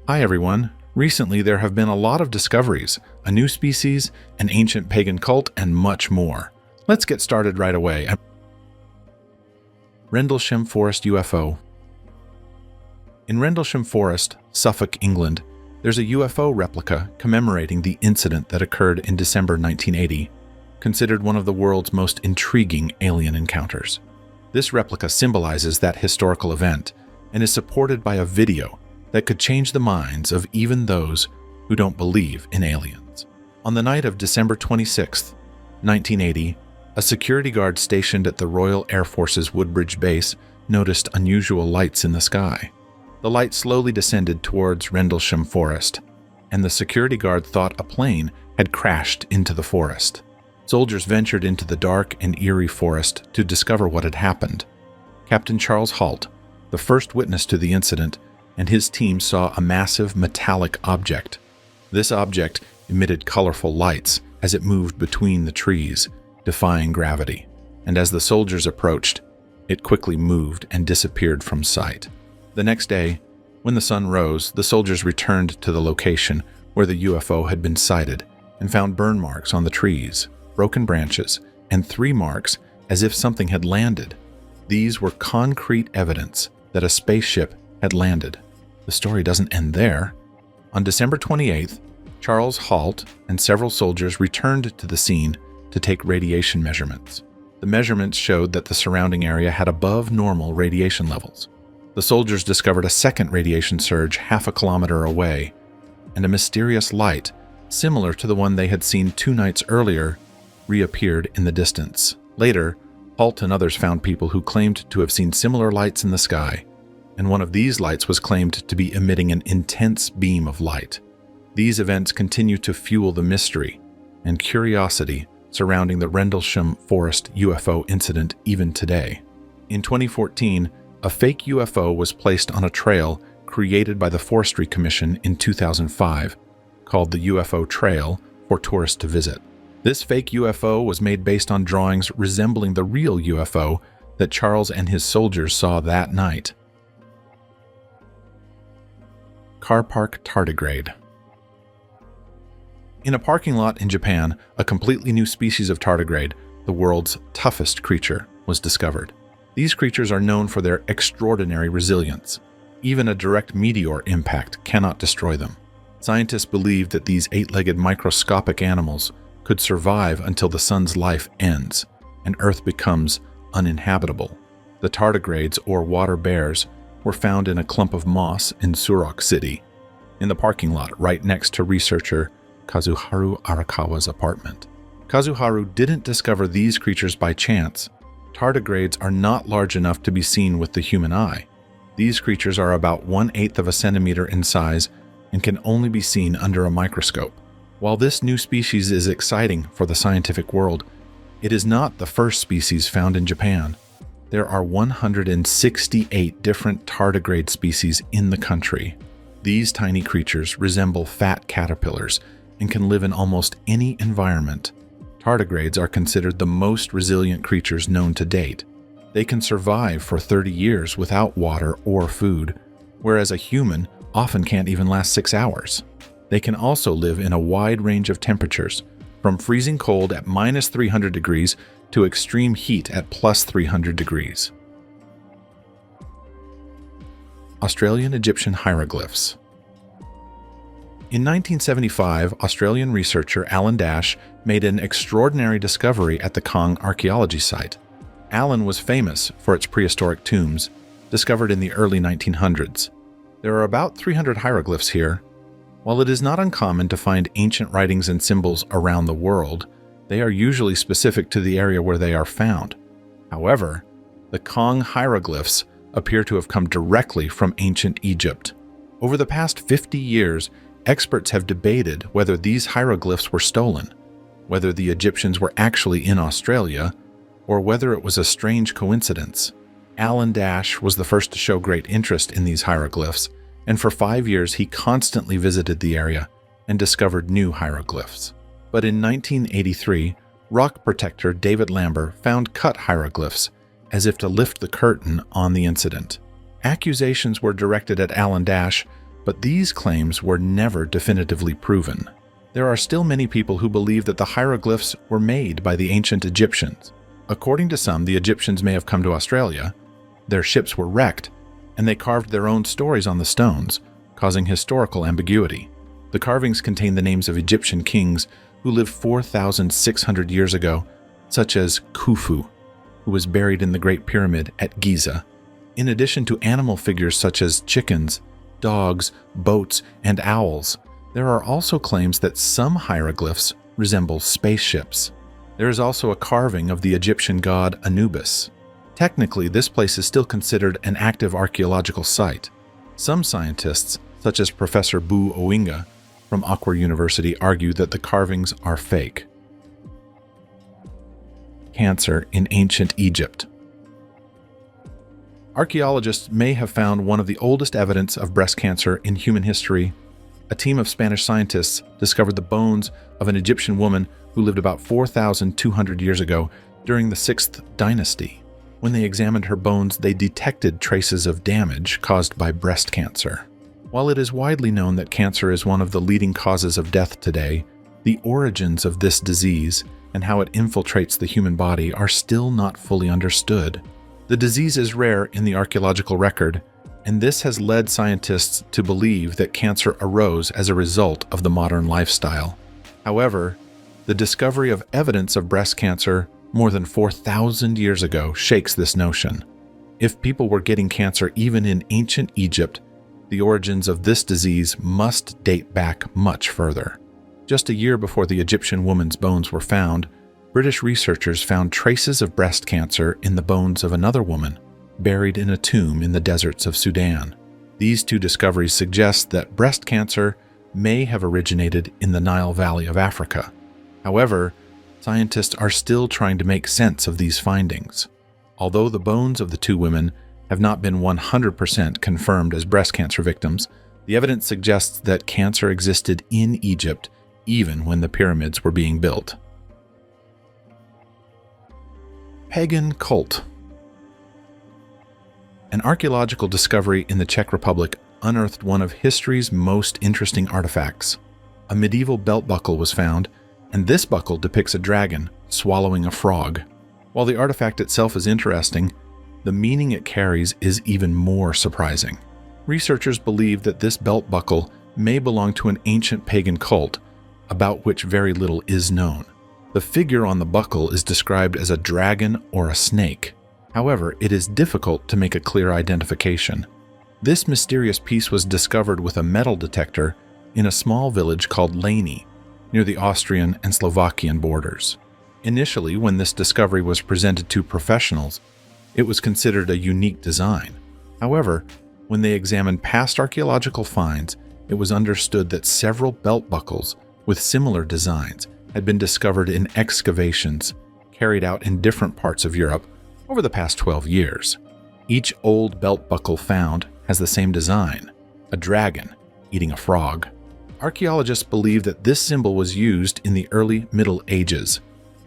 Hi everyone. Recently there have been a lot of discoveries, a new species, an ancient pagan cult, and much more. Let's get started right away. Rendlesham Forest UFO. In Rendlesham Forest, Suffolk, England, there's a UFO replica commemorating the incident that occurred in December 1980, considered one of the world's most intriguing alien encounters. This replica symbolizes that historical event and is supported by a video that could change the minds of even those who don't believe in aliens. On the night of December 26, 1980, a security guard stationed at the Royal Air Force's Woodbridge base noticed unusual lights in the sky. The light slowly descended towards Rendlesham Forest, and the security guard thought a plane had crashed into the forest. Soldiers ventured into the dark and eerie forest to discover what had happened. Captain Charles Halt, the first witness to the incident, and his team saw a massive metallic object. This object emitted colorful lights as it moved between the trees, defying gravity, and as the soldiers approached, it quickly moved and disappeared from sight. The next day, when the sun rose, the soldiers returned to the location where the UFO had been sighted and found burn marks on the trees, broken branches, and 3 marks as if something had landed. These were concrete evidence that a spaceship had landed. The story doesn't end there. On December 28th, Charles Halt and several soldiers returned to the scene to take radiation measurements. The measurements showed that the surrounding area had above normal radiation levels. The soldiers discovered a second radiation surge half a kilometer away, and a mysterious light, similar to the one they had seen 2 nights earlier, reappeared in the distance. Later, Halt and others found people who claimed to have seen similar lights in the sky, and one of these lights was claimed to be emitting an intense beam of light. These events continue to fuel the mystery and curiosity surrounding the Rendlesham Forest UFO incident even today. In 2014, a fake UFO was placed on a trail created by the Forestry Commission in 2005, called the UFO Trail, for tourists to visit. This fake UFO was made based on drawings resembling the real UFO that Charles and his soldiers saw that night. Car park tardigrade. In a parking lot in Japan, a completely new species of tardigrade, the world's toughest creature, was discovered. These creatures are known for their extraordinary resilience. Even a direct meteor impact cannot destroy them. Scientists believe that these 8-legged microscopic animals could survive until the sun's life ends and Earth becomes uninhabitable. The tardigrades, or water bears, were found in a clump of moss in Surok City, in the parking lot right next to researcher Kazuharu Arakawa's apartment. Kazuharu didn't discover these creatures by chance. Tardigrades are not large enough to be seen with the human eye. These creatures are about 1/8 of a centimeter in size and can only be seen under a microscope. While this new species is exciting for the scientific world, it is not the first species found in Japan. There are 168 different tardigrade species in the country. These tiny creatures resemble fat caterpillars and can live in almost any environment. Tardigrades are considered the most resilient creatures known to date. They can survive for 30 years without water or food, whereas a human often can't even last 6 hours. They can also live in a wide range of temperatures, from freezing cold at -300 degrees to extreme heat at +300 degrees. Australian Egyptian hieroglyphs. In 1975, Australian researcher Alan Dash made an extraordinary discovery at the Kong archaeology site. Alan was famous for its prehistoric tombs, discovered in the early 1900s. There are about 300 hieroglyphs here. While it is not uncommon to find ancient writings and symbols around the world, they are usually specific to the area where they are found. However, the Kong hieroglyphs appear to have come directly from ancient Egypt. Over the past 50 years, experts have debated whether these hieroglyphs were stolen, whether the Egyptians were actually in Australia, or whether it was a strange coincidence. Alan Dash was the first to show great interest in these hieroglyphs, and for 5 years he constantly visited the area and discovered new hieroglyphs. But in 1983, rock protector David Lambert found cut hieroglyphs, as if to lift the curtain on the incident. Accusations were directed at Alan Dash, but these claims were never definitively proven. There are still many people who believe that the hieroglyphs were made by the ancient Egyptians. According to some, the Egyptians may have come to Australia, their ships were wrecked, and they carved their own stories on the stones, causing historical ambiguity. The carvings contain the names of Egyptian kings who lived 4,600 years ago, such as Khufu, who was buried in the Great Pyramid at Giza, in addition to animal figures such as chickens, dogs, boats, and owls. There are also claims that some hieroglyphs resemble spaceships. There is also a carving of the Egyptian god Anubis. Technically, this place is still considered an active archaeological site. Some scientists, such as Professor Bu Owinga from Akwa University, argue that the carvings are fake. Cancer in ancient Egypt. Archaeologists may have found one of the oldest evidence of breast cancer in human history. A team of Spanish scientists discovered the bones of an Egyptian woman who lived about 4,200 years ago during the 6th dynasty. When they examined her bones, they detected traces of damage caused by breast cancer. While it is widely known that cancer is one of the leading causes of death today, the origins of this disease and how it infiltrates the human body are still not fully understood. The disease is rare in the archaeological record, and this has led scientists to believe that cancer arose as a result of the modern lifestyle. However, the discovery of evidence of breast cancer more than 4,000 years ago shakes this notion. If people were getting cancer even in ancient Egypt, the origins of this disease must date back much further. Just a year before the Egyptian woman's bones were found, British researchers found traces of breast cancer in the bones of another woman buried in a tomb in the deserts of Sudan. These two discoveries suggest that breast cancer may have originated in the Nile Valley of Africa. However, scientists are still trying to make sense of these findings. Although the bones of the two women have not been 100% confirmed as breast cancer victims, the evidence suggests that cancer existed in Egypt even when the pyramids were being built. Pagan cult. An archaeological discovery in the Czech Republic unearthed one of history's most interesting artifacts. A medieval belt buckle was found, and this buckle depicts a dragon swallowing a frog. While the artifact itself is interesting, the meaning it carries is even more surprising. Researchers believe that this belt buckle may belong to an ancient pagan cult, about which very little is known. The figure on the buckle is described as a dragon or a snake. However, it is difficult to make a clear identification. This mysterious piece was discovered with a metal detector in a small village called Leni, near the Austrian and Slovakian borders. Initially, when this discovery was presented to professionals, it was considered a unique design. However, when they examined past archaeological finds, it was understood that several belt buckles with similar designs had been discovered in excavations carried out in different parts of Europe over the past 12 years. Each old belt buckle found has the same design, a dragon eating a frog. Archaeologists believe that this symbol was used in the early Middle Ages,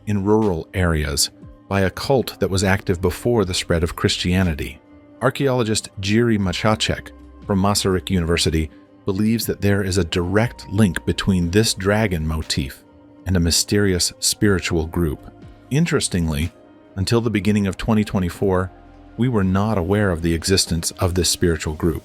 in rural areas, by a cult that was active before the spread of Christianity. Archaeologist Jiří Macháček from Masaryk University believes that there is a direct link between this dragon motif and a mysterious spiritual group. Interestingly, until the beginning of 2024, we were not aware of the existence of this spiritual group,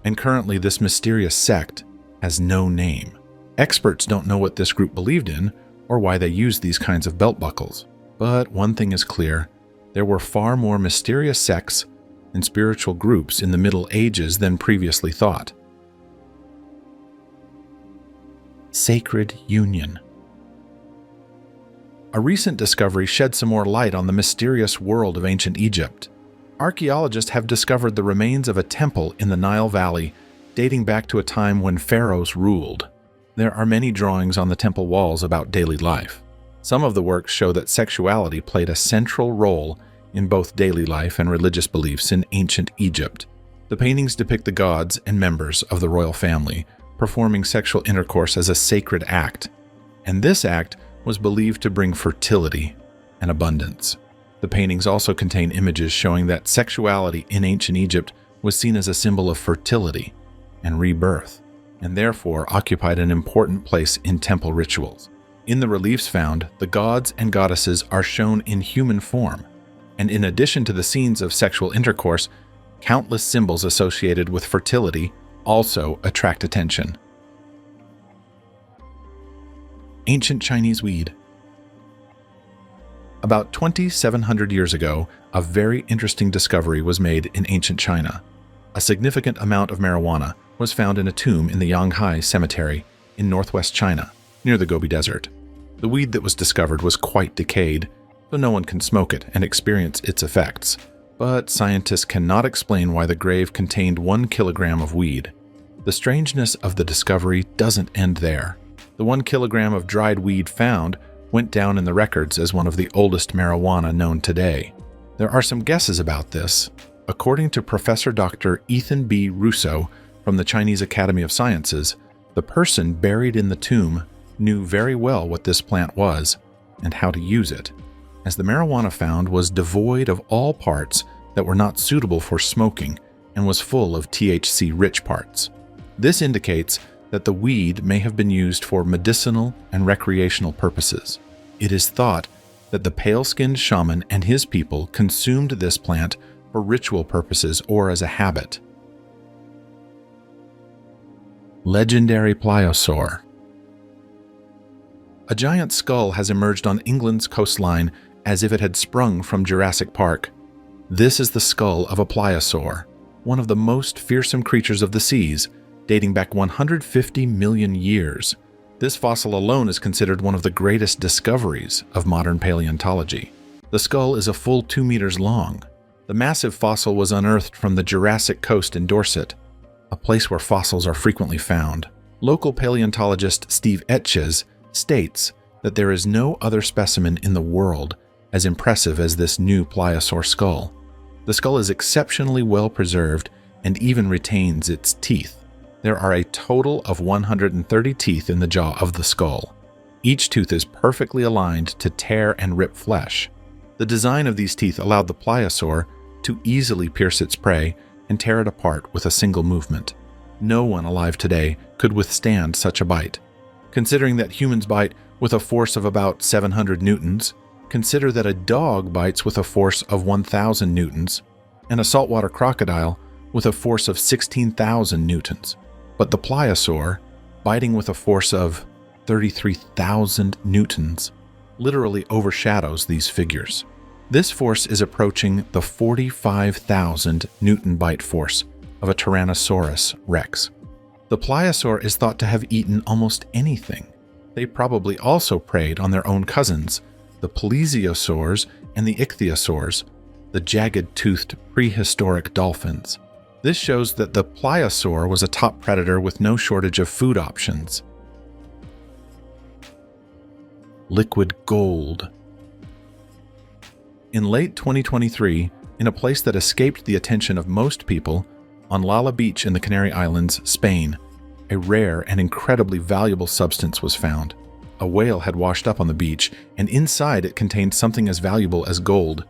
and currently this mysterious sect has no name. Experts don't know what this group believed in or why they used these kinds of belt buckles. But one thing is clear, there were far more mysterious sects and spiritual groups in the Middle Ages than previously thought. Sacred Union. A recent discovery shed some more light on the mysterious world of ancient Egypt. Archaeologists have discovered the remains of a temple in the Nile Valley dating back to a time when pharaohs ruled. There are many drawings on the temple walls about daily life. Some of the works show that sexuality played a central role in both daily life and religious beliefs in ancient Egypt. The paintings depict the gods and members of the royal family performing sexual intercourse as a sacred act, and this act was believed to bring fertility and abundance. The paintings also contain images showing that sexuality in ancient Egypt was seen as a symbol of fertility, and rebirth, and therefore occupied an important place in temple rituals. In the reliefs found, the gods and goddesses are shown in human form, and in addition to the scenes of sexual intercourse, countless symbols associated with fertility also attract attention. Ancient Chinese weed. About 2,700 years ago, a very interesting discovery was made in ancient China. A significant amount of marijuana was found in a tomb in the Yanghai Cemetery in northwest China, near the Gobi Desert. The weed that was discovered was quite decayed, so no one can smoke it and experience its effects. But scientists cannot explain why the grave contained 1 kilogram of weed. The strangeness of the discovery doesn't end there. The 1 kilogram of dried weed found went down in the records as one of the oldest marijuana known today. There are some guesses about this. According to Professor Dr. Ethan B. Russo from the Chinese Academy of Sciences, the person buried in the tomb knew very well what this plant was and how to use it, as the marijuana found was devoid of all parts that were not suitable for smoking and was full of THC-rich parts. This indicates that the weed may have been used for medicinal and recreational purposes. It is thought that the pale-skinned shaman and his people consumed this plant for ritual purposes or as a habit. Legendary pliosaur. A giant skull has emerged on England's coastline as if it had sprung from Jurassic Park. This is the skull of a pliosaur, one of the most fearsome creatures of the seas, dating back 150 million years. This fossil alone is considered one of the greatest discoveries of modern paleontology. The skull is a full 2 meters long. The massive fossil was unearthed from the Jurassic coast in Dorset, a place where fossils are frequently found. Local paleontologist Steve Etches states that there is no other specimen in the world as impressive as this new pliosaur skull. The skull is exceptionally well preserved and even retains its teeth. There are a total of 130 teeth in the jaw of the skull. Each tooth is perfectly aligned to tear and rip flesh. The design of these teeth allowed the pliosaur to easily pierce its prey and tear it apart with a single movement. No one alive today could withstand such a bite. Considering that humans bite with a force of about 700 newtons, consider that a dog bites with a force of 1,000 newtons, and a saltwater crocodile with a force of 16,000 newtons. But the pliosaur, biting with a force of 33,000 newtons, literally overshadows these figures. This force is approaching the 45,000 Newton bite force of a Tyrannosaurus rex. The pliosaur is thought to have eaten almost anything. They probably also preyed on their own cousins, the plesiosaurs and the ichthyosaurs, the jagged-toothed prehistoric dolphins. This shows that the pliosaur was a top predator with no shortage of food options. Liquid gold. In late 2023, in a place that escaped the attention of most people, on Lala Beach in the Canary Islands, Spain, a rare and incredibly valuable substance was found. A whale had washed up on the beach, and inside it contained something as valuable as gold,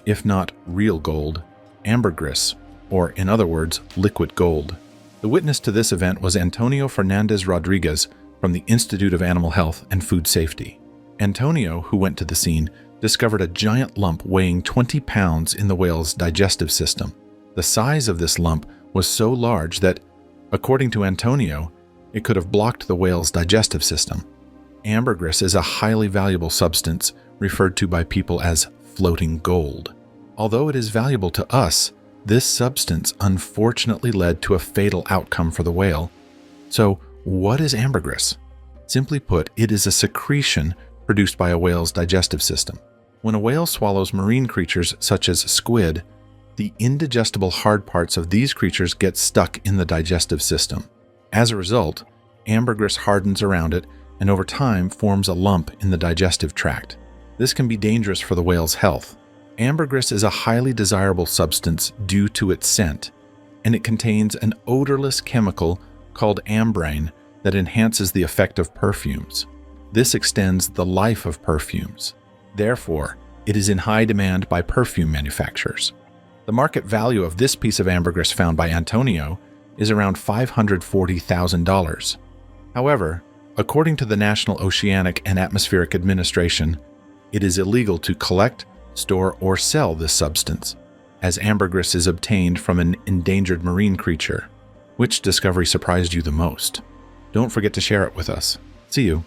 if not real gold, ambergris, or in other words, liquid gold. The witness to this event was Antonio Fernandez Rodriguez from the Institute of Animal Health and Food Safety. Antonio, who went to the scene, discovered a giant lump weighing 20 pounds in the whale's digestive system. The size of this lump was so large that, according to Antonio, it could have blocked the whale's digestive system. Ambergris is a highly valuable substance referred to by people as floating gold. Although it is valuable to us, this substance unfortunately led to a fatal outcome for the whale. So, what is ambergris? Simply put, it is a secretion produced by a whale's digestive system. When a whale swallows marine creatures such as squid, the indigestible hard parts of these creatures get stuck in the digestive system. As a result, ambergris hardens around it and over time forms a lump in the digestive tract. This can be dangerous for the whale's health. Ambergris is a highly desirable substance due to its scent, and it contains an odorless chemical called ambrane that enhances the effect of perfumes. This extends the life of perfumes. Therefore, it is in high demand by perfume manufacturers. The market value of this piece of ambergris found by Antonio is around $540,000. However, according to the National Oceanic and Atmospheric Administration, it is illegal to collect, store, or sell this substance, as ambergris is obtained from an endangered marine creature. Which discovery surprised you the most? Don't forget to share it with us. See you.